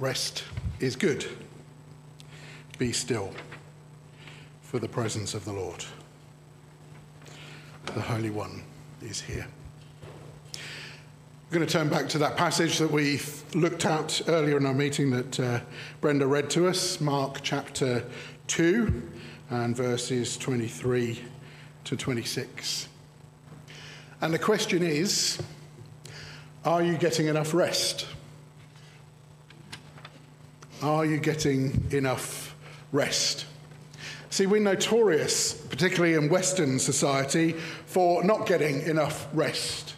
Rest is good. Be still for the presence of the Lord. The Holy One is here. We're going to turn back to that passage that we looked at earlier in our meeting that Brenda read to us, Mark chapter 2 and verses 23 to 26. And the question is, are you getting enough rest? Are you getting enough rest? See, we're notorious, particularly in Western society, for not getting enough rest.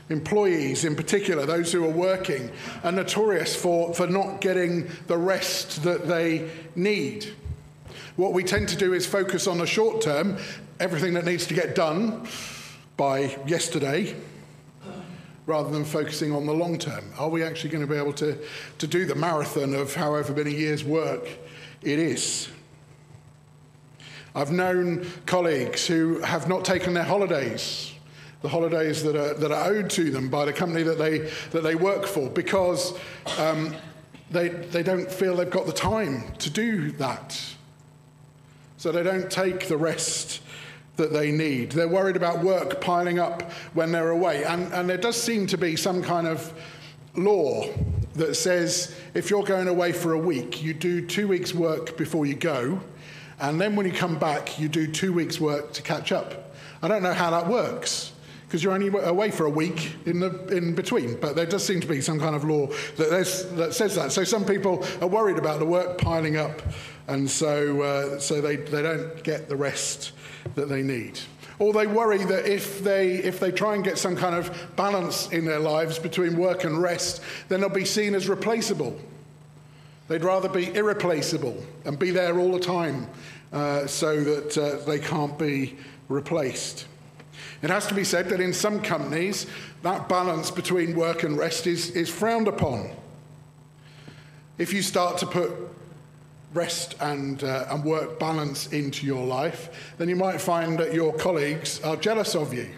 Employees in particular, those who are working, are notorious for not getting the rest that they need. What we tend to do is focus on the short term, everything that needs to get done by yesterday, rather than focusing on the long term. Are we actually going to be able to do the marathon of however many years' work it is? I've known colleagues who have not taken their holidays, the holidays that are owed to them by the company that they work for, because they don't feel they've got the time to do that. So they don't take the rest that they need. They're worried about work piling up when they're away. And there does seem to be some kind of law that says if you're going away for a week, you do 2 weeks' work before you go, and then when you come back, you do 2 weeks' work to catch up. I don't know how that works, because you're only away for a week in between. But there does seem to be some kind of law that says that. So some people are worried about the work piling up, and so they don't get the rest that they need. Or they worry that if they try and get some kind of balance in their lives between work and rest, then they'll be seen as replaceable. They'd rather be irreplaceable and be there all the time so that they can't be replaced. It has to be said that in some companies, that balance between work and rest is frowned upon. If you start to put rest and work balance into your life, then you might find that your colleagues are jealous of you.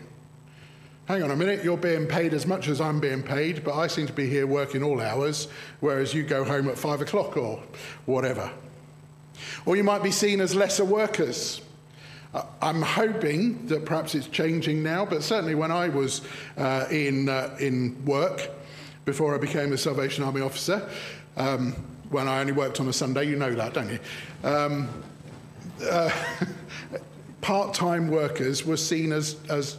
Hang on a minute, you're being paid as much as I'm being paid, but I seem to be here working all hours, whereas you go home at 5 o'clock or whatever. Or you might be seen as lesser workers. I'm hoping that perhaps it's changing now, but certainly when I was in work, before I became a Salvation Army officer, when I only worked on a Sunday, you know that, don't you? Part-time workers were seen as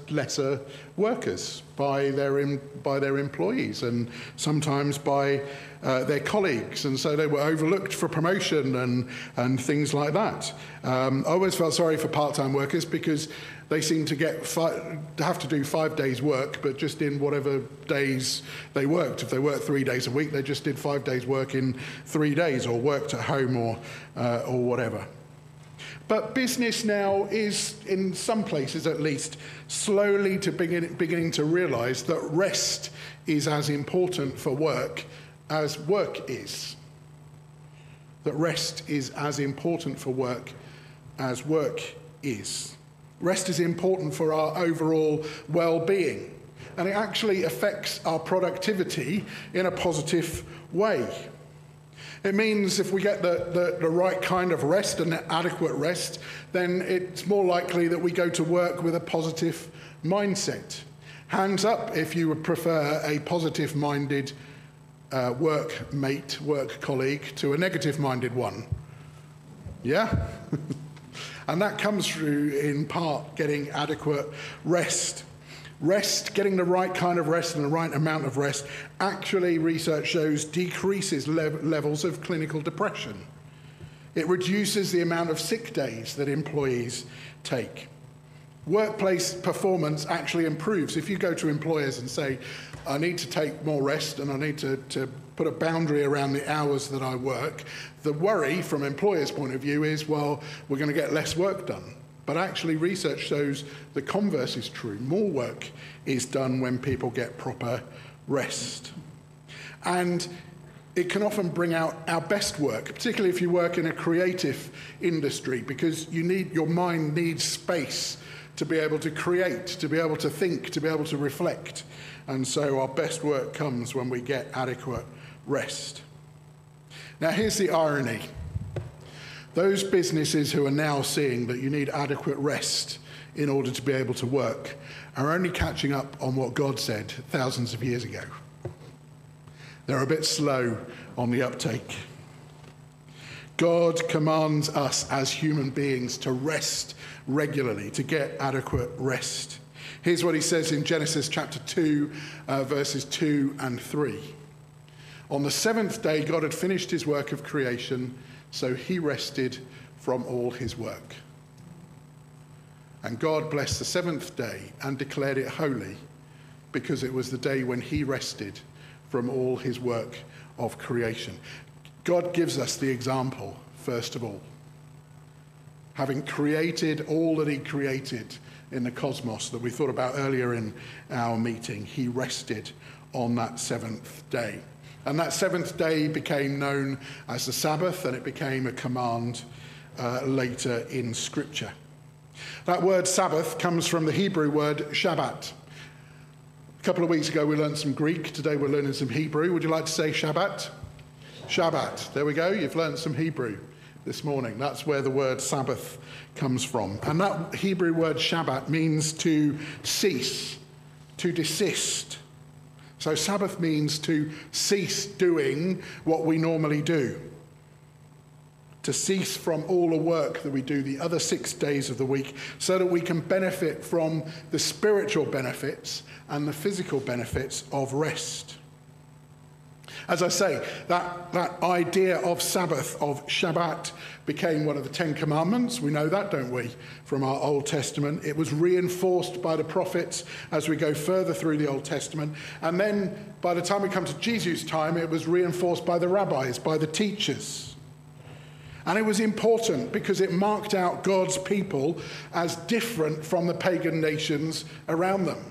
lesser workers by their employees and sometimes by their colleagues, and so they were overlooked for promotion and things like that. I always felt sorry for part-time workers because they seem to have to do 5 days work, but just in whatever days they worked. If they worked 3 days a week, they just did 5 days work in 3 days, or worked at home or whatever. But business now is, in some places at least, slowly beginning to realise that rest is as important for work as work is. That rest is as important for work as work is. Rest is important for our overall well-being, and it actually affects our productivity in a positive way. It means if we get the right kind of rest and adequate rest, then it's more likely that we go to work with a positive mindset. Hands up if you would prefer a positive-minded work colleague to a negative-minded one. Yeah? And that comes through, in part, getting adequate rest. Rest, getting the right kind of rest and the right amount of rest, actually, research shows, decreases levels of clinical depression. It reduces the amount of sick days that employees take. Workplace performance actually improves. If you go to employers and say, I need to take more rest and I need to put a boundary around the hours that I work, the worry from employers' point of view is, well, we're going to get less work done. But actually, research shows the converse is true. More work is done when people get proper rest. And it can often bring out our best work, particularly if you work in a creative industry, because your mind needs space to be able to create, to be able to think, to be able to reflect. And so our best work comes when we get adequate rest. Now, here's the irony. Those businesses who are now seeing that you need adequate rest in order to be able to work are only catching up on what God said thousands of years ago. They're a bit slow on the uptake. God commands us as human beings to rest regularly, to get adequate rest. Here's what he says in Genesis chapter 2, verses 2 and 3. On the seventh day, God had finished his work of creation, so he rested from all his work. And God blessed the seventh day and declared it holy, because it was the day when he rested from all his work of creation. God gives us the example, first of all. Having created all that he created in the cosmos that we thought about earlier in our meeting, he rested on that seventh day. And that seventh day became known as the Sabbath, and it became a command later in Scripture. That word Sabbath comes from the Hebrew word Shabbat. A couple of weeks ago we learned some Greek. Today we're learning some Hebrew. Would you like to say Shabbat? Shabbat. There we go. You've learned some Hebrew this morning. That's where the word Sabbath comes from. And that Hebrew word Shabbat means to cease, to desist. So Sabbath means to cease doing what we normally do. To cease from all the work that we do the other 6 days of the week so that we can benefit from the spiritual benefits and the physical benefits of rest. As I say, that idea of Sabbath, of Shabbat, became one of the 10 Commandments. We know that, don't we, from our Old Testament. It was reinforced by the prophets as we go further through the Old Testament. And then by the time we come to Jesus' time, it was reinforced by the rabbis, by the teachers. And it was important because it marked out God's people as different from the pagan nations around them.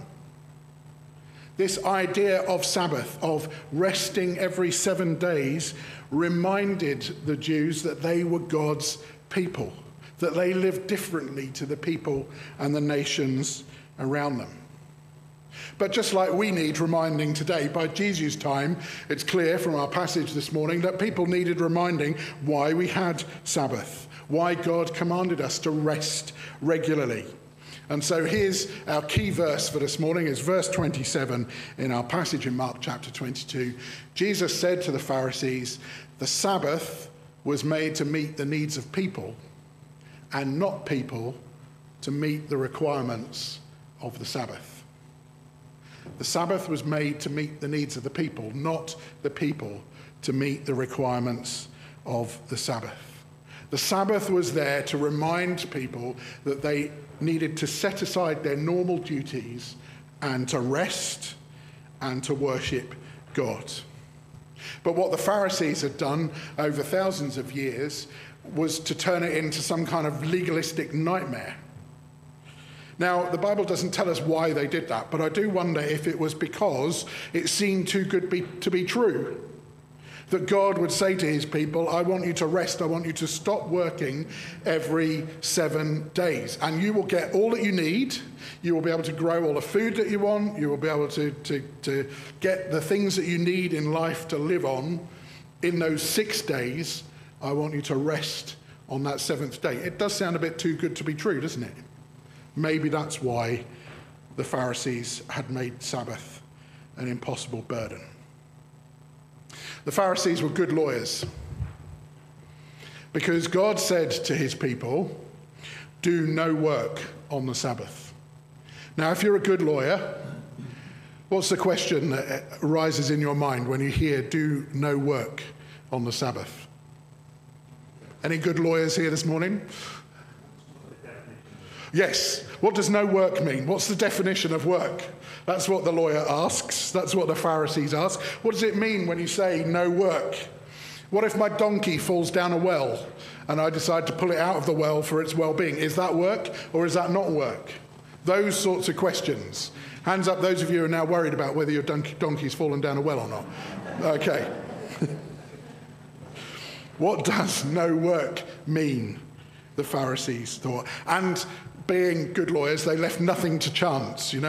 This idea of Sabbath, of resting every 7 days, reminded the Jews that they were God's people, that they lived differently to the people and the nations around them. But just like we need reminding today, by Jesus' time, it's clear from our passage this morning that people needed reminding why we had Sabbath, why God commanded us to rest regularly. And so here's our key verse for this morning. It's verse 27 in our passage in Mark chapter 22. Jesus said to the Pharisees, "The Sabbath was made to meet the needs of people, and not people to meet the requirements of the Sabbath." The Sabbath was made to meet the needs of the people, not the people to meet the requirements of the Sabbath. The Sabbath was there to remind people that they needed to set aside their normal duties and to rest and to worship God. But what the Pharisees had done over thousands of years was to turn it into some kind of legalistic nightmare. Now, the Bible doesn't tell us why they did that, but I do wonder if it was because it seemed too good to be true. That God would say to his people, I want you to rest, I want you to stop working every 7 days. And you will get all that you need. You will be able to grow all the food that you want. You will be able to get the things that you need in life to live on. In those 6 days, I want you to rest on that 7th day. It does sound a bit too good to be true, doesn't it? Maybe that's why the Pharisees had made Sabbath an impossible burden. The Pharisees were good lawyers because God said to his people, do no work on the Sabbath. Now, if you're a good lawyer, what's the question that arises in your mind when you hear do no work on the Sabbath? Any good lawyers here this morning? Yes. What does no work mean? What's the definition of work? That's what the lawyer asks. That's what the Pharisees ask. What does it mean when you say no work? What if my donkey falls down a well and I decide to pull it out of the well for its well-being? Is that work or is that not work? Those sorts of questions. Hands up those of you who are now worried about whether your donkey's fallen down a well or not. Okay. What does no work mean? The Pharisees thought. And being good lawyers, they left nothing to chance, you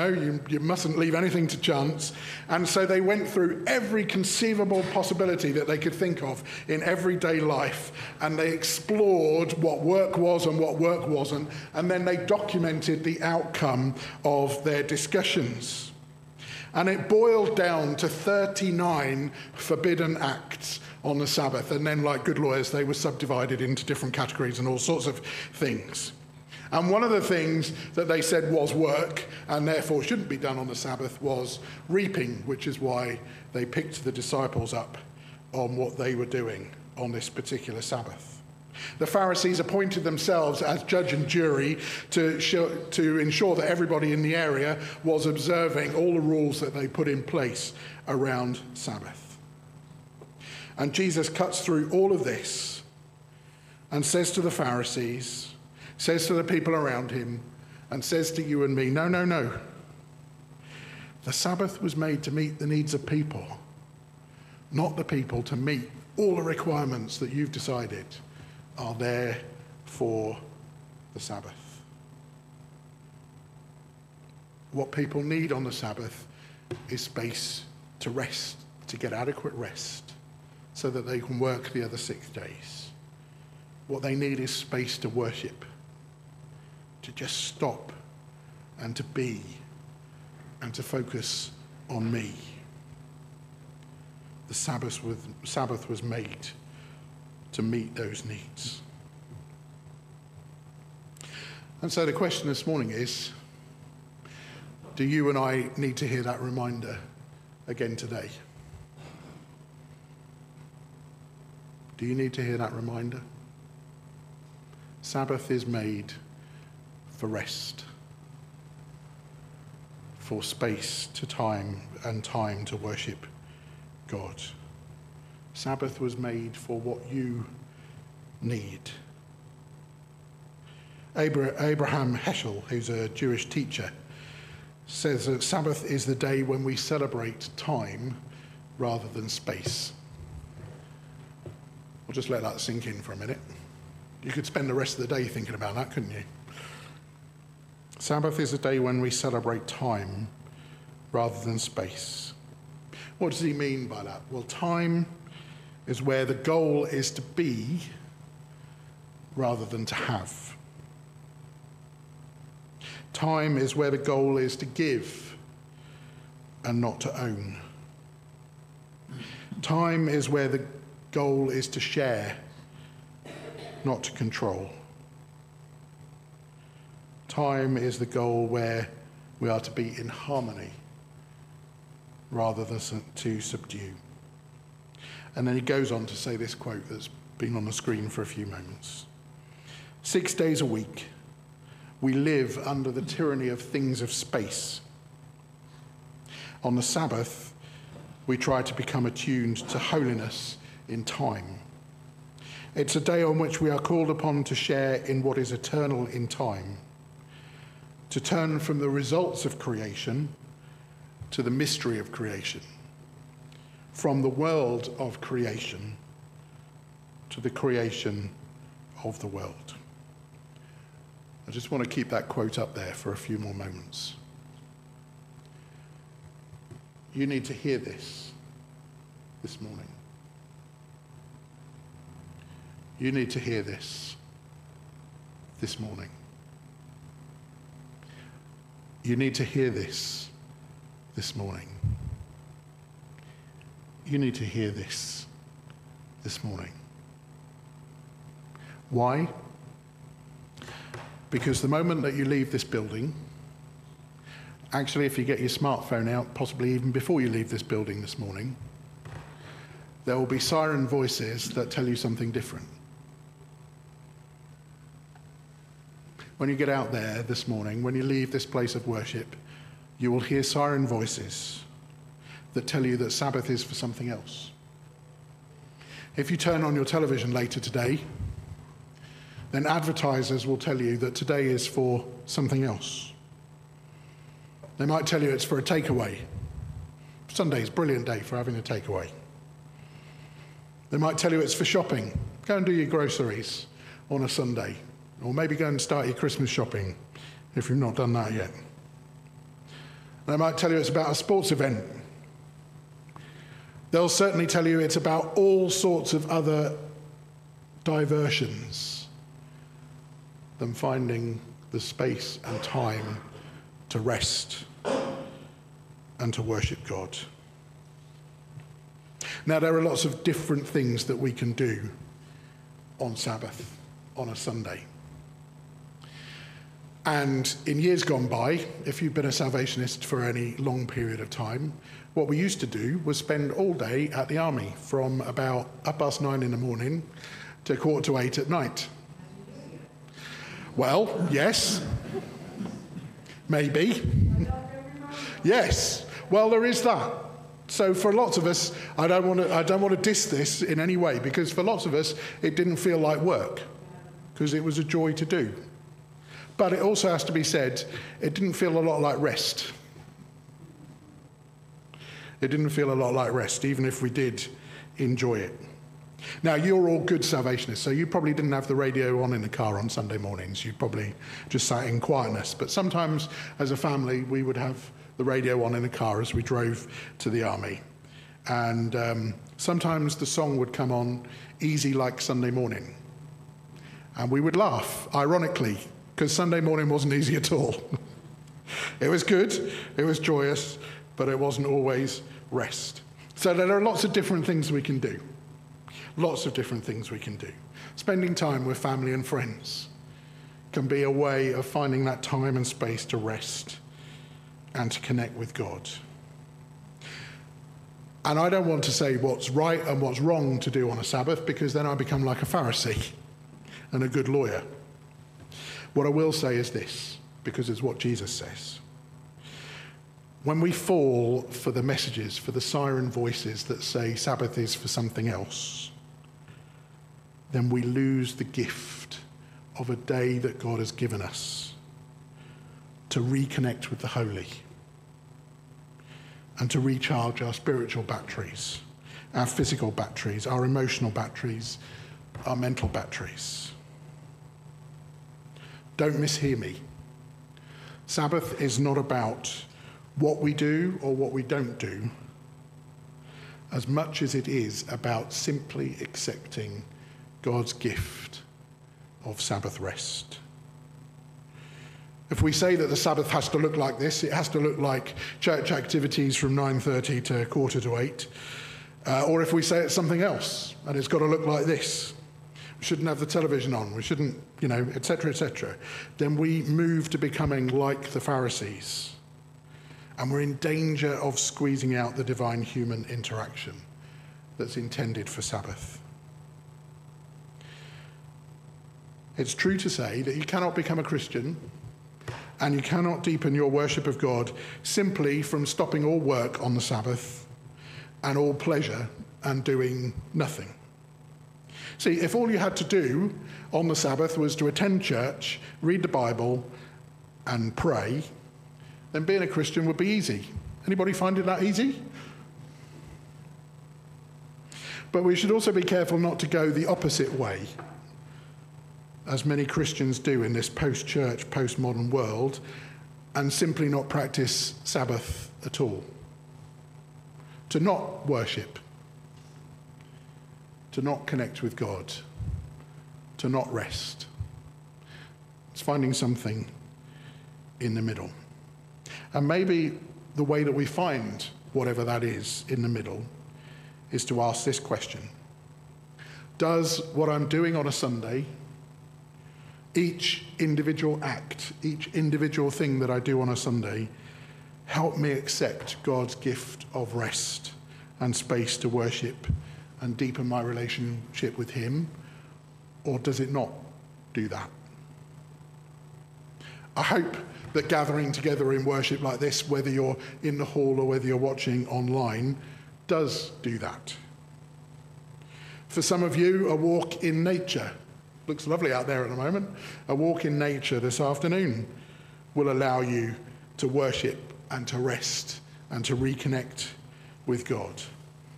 mustn't leave anything to chance. And so they went through every conceivable possibility that they could think of in everyday life, and they explored what work was and what work wasn't, and then they documented the outcome of their discussions. And it boiled down to 39 forbidden acts on the Sabbath, and then, like good lawyers, they were subdivided into different categories and all sorts of things. And one of the things that they said was work, and therefore shouldn't be done on the Sabbath, was reaping, which is why they picked the disciples up on what they were doing on this particular Sabbath. The Pharisees appointed themselves as judge and jury to ensure that everybody in the area was observing all the rules that they put in place around Sabbath. And Jesus cuts through all of this and says to the Pharisees, says to the people around him, and says to you and me, no. The Sabbath was made to meet the needs of people, not the people to meet all the requirements that you've decided are there for the Sabbath. What people need on the Sabbath is space to rest, to get adequate rest, so that they can work the other 6 days. What they need is space to worship, to just stop and to be and to focus on me. The Sabbath was made to meet those needs. And so the question this morning is, do you and I need to hear that reminder again today? Do you need to hear that reminder? Sabbath is made for rest, for space to time and time to worship God. Sabbath was made for what you need. Abraham Heschel, who's a Jewish teacher, says that Sabbath is the day when we celebrate time rather than space. I'll just let that sink in for a minute. You could spend the rest of the day thinking about that, couldn't you? Sabbath is a day when we celebrate time rather than space. What does he mean by that? Well, time is where the goal is to be rather than to have. Time is where the goal is to give and not to own. Time is where the goal is to share, not to control. Time is the goal where we are to be in harmony rather than to subdue. And then he goes on to say this quote that's been on the screen for a few moments. 6 days a week, we live under the tyranny of things of space. On the Sabbath, we try to become attuned to holiness in time. It's a day on which we are called upon to share in what is eternal in time, to turn from the results of creation to the mystery of creation, from the world of creation to the creation of the world. I just want to keep that quote up there for a few more moments. You need to hear this morning. You need to hear this morning. You need to hear this morning. You need to hear this morning. Why? Because the moment that you leave this building, actually if you get your smartphone out, possibly even before you leave this building this morning, there will be siren voices that tell you something different. When you get out there this morning, when you leave this place of worship, you will hear siren voices that tell you that Sabbath is for something else. If you turn on your television later today, then advertisers will tell you that today is for something else. They might tell you it's for a takeaway. Sunday's a brilliant day for having a takeaway. They might tell you it's for shopping. Go and do your groceries on a Sunday. Or maybe go and start your Christmas shopping if you've not done that yet. They might tell you it's about a sports event. They'll certainly tell you it's about all sorts of other diversions than finding the space and time to rest and to worship God. Now, there are lots of different things that we can do on Sabbath, on a Sunday. And in years gone by, if you've been a Salvationist for any long period of time, what we used to do was spend all day at the army from about 9:30 in the morning to 7:45 at night. Well, yes. Maybe. Yes. Well, there is that. So for lots of us, I don't want to diss this in any way, because for lots of us, it didn't feel like work, because it was a joy to do. But it also has to be said, it didn't feel a lot like rest. It didn't feel a lot like rest, even if we did enjoy it. Now, you're all good Salvationists, so you probably didn't have the radio on in the car on Sunday mornings. You probably just sat in quietness. But sometimes, as a family, we would have the radio on in the car as we drove to the army. And sometimes the song would come on, Easy Like Sunday Morning. And we would laugh, ironically, because Sunday morning wasn't easy at all. It was good, it was joyous, but it wasn't always rest. So there are lots of different things we can do. Lots of different things we can do. Spending time with family and friends can be a way of finding that time and space to rest and to connect with God. And I don't want to say what's right and what's wrong to do on a Sabbath, because then I become like a Pharisee and a good lawyer. What I will say is this, because it's what Jesus says. When we fall for the messages, for the siren voices that say Sabbath is for something else, then we lose the gift of a day that God has given us to reconnect with the holy and to recharge our spiritual batteries, our physical batteries, our emotional batteries, our mental batteries. Don't mishear me. Sabbath is not about what we do or what we don't do, as much as it is about simply accepting God's gift of Sabbath rest. If we say that the Sabbath has to look like this, it has to look like church activities from 9:30 to 7:45, or if we say it's something else and it's got to look like this, we shouldn't have the television on, we shouldn't, etc., then we move to becoming like the Pharisees, and we're in danger of squeezing out the divine human interaction that's intended for Sabbath. It's true to say that you cannot become a Christian and you cannot deepen your worship of God simply from stopping all work on the Sabbath and all pleasure and doing nothing. See, if all you had to do on the Sabbath was to attend church, read the Bible, and pray, then being a Christian would be easy. Anybody find it that easy? But we should also be careful not to go the opposite way, as many Christians do in this post-church, post-modern world, and simply not practice Sabbath at all. To not worship, to not connect with God, to not rest. It's finding something in the middle. And maybe the way that we find whatever that is in the middle is to ask this question. Does what I'm doing on a Sunday, each individual act, each individual thing that I do on a Sunday, help me accept God's gift of rest and space to worship and deepen my relationship with him, or does it not do that? I hope that gathering together in worship like this, whether you're in the hall or whether you're watching online, does do that. For some of you, a walk in nature, looks lovely out there at the moment, a walk in nature this afternoon will allow you to worship and to rest and to reconnect with God.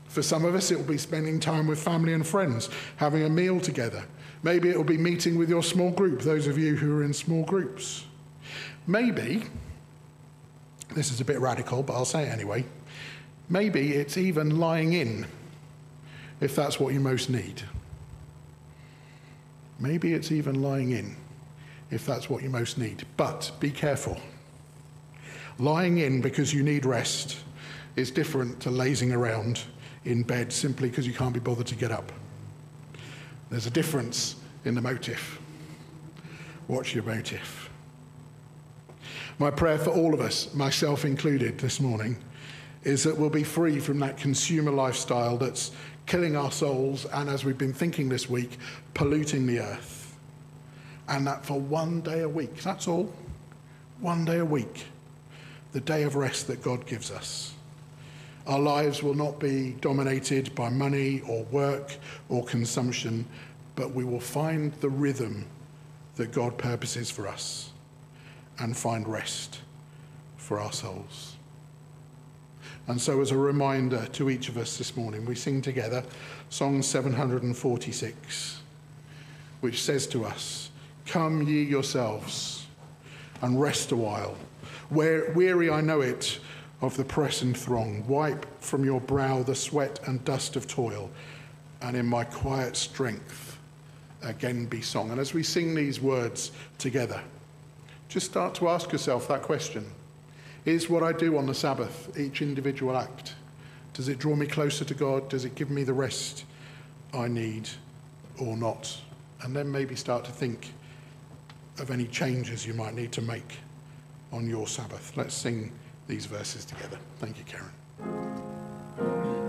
For some of us, it will be spending time with family and friends, having a meal together. Maybe it will be meeting with your small group, those of you who are in small groups. Maybe, this is a bit radical, but I'll say it anyway, maybe it's even lying in, if that's what you most need. Maybe it's even lying in, if that's what you most need. But be careful. Lying in because you need rest is different to lazing around in bed simply because you can't be bothered to get up. There's a difference in the motive. Watch your motive. My prayer for all of us, myself included this morning, is that we'll be free from that consumer lifestyle that's killing our souls and, as we've been thinking this week, polluting the earth. And that for one day a week, that's all, one day a week, the day of rest that God gives us. Our lives will not be dominated by money or work or consumption, but we will find the rhythm that God purposes for us and find rest for our souls. And so, as a reminder to each of us this morning, we sing together Song 746, which says to us, "Come ye yourselves and rest a while. Weary, I know it, of the press and throng. Wipe from your brow the sweat and dust of toil, and in my quiet strength again be song." And as we sing these words together, just start to ask yourself that question. Is what I do on the Sabbath, each individual act, does it draw me closer to God? Does it give me the rest I need or not? And then maybe start to think of any changes you might need to make on your Sabbath. Let's sing these verses together. Thank you, Karen.